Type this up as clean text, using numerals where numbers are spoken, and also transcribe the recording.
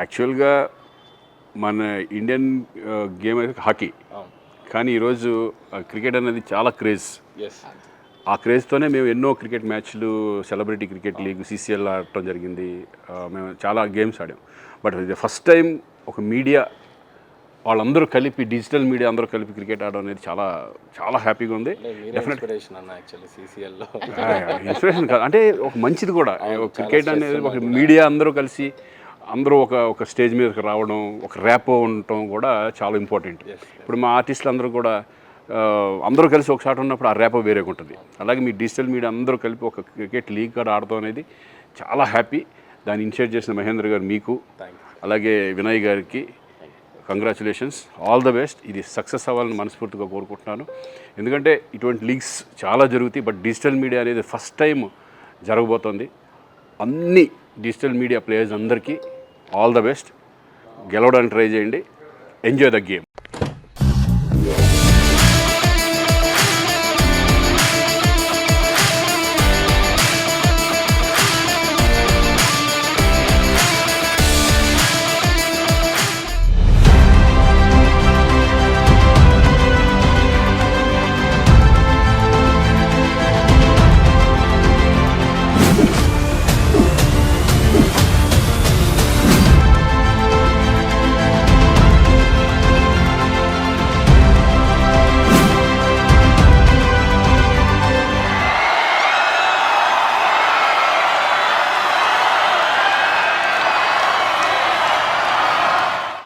యాక్చువల్గా మన Indian game అయితే హాకీ, కానీ ఈరోజు క్రికెట్ అనేది చాలా క్రేజ్. ఆ క్రేజ్తోనే మేము ఎన్నో క్రికెట్ మ్యాచ్లు, సెలబ్రిటీ క్రికెట్ లీగ్, CCL ఆడటం జరిగింది. మేము చాలా గేమ్స్ ఆడాం. బట్ ఇది ఫస్ట్ టైం ఒక మీడియా వాళ్ళందరూ కలిపి, డిజిటల్ మీడియా అందరూ కలిపి క్రికెట్ ఆడడం అనేది చాలా చాలా హ్యాపీగా ఉంది. ఇన్స్పిరేషన్ కాదు, అంటే ఒక మంచిది కూడా. క్రికెట్ అనేది ఒక మీడియా అందరూ కలిసి అందరూ ఒక స్టేజ్ మీదకి రావడం, ఒక ర్యాపో ఉండటం కూడా చాలా ఇంపార్టెంట్. ఇప్పుడు మా ఆర్టిస్టులు అందరూ కూడా అందరూ కలిసి ఒక షాట్ ఉన్నప్పుడు ఆ ర్యాపో వేరేగా ఉంటుంది. అలాగే మీ డిజిటల్ మీడియా అందరూ కలిపి ఒక క్రికెట్ లీగ్ కూడా ఆడటం అనేది చాలా హ్యాపీ. దాన్ని ఇనిషియేట్ చేసిన మహేంద్ర గారు మీకు, అలాగే వినయ్ గారికి కంగ్రాచులేషన్స్, ఆల్ ద బెస్ట్. ఇది సక్సెస్ అవ్వాలని మనస్ఫూర్తిగా కోరుకుంటున్నాను. ఎందుకంటే ఇటువంటి లీగ్స్ చాలా జరుగుతాయి, బట్ డిజిటల్ మీడియా అనేది ఫస్ట్ టైం జరగబోతోంది. అన్ని డిజిటల్ మీడియా ప్లేయర్స్ అందరికీ ఆల్ ద బెస్ట్. గెలవడానికి ట్రై చేయండి. Enjoy the game.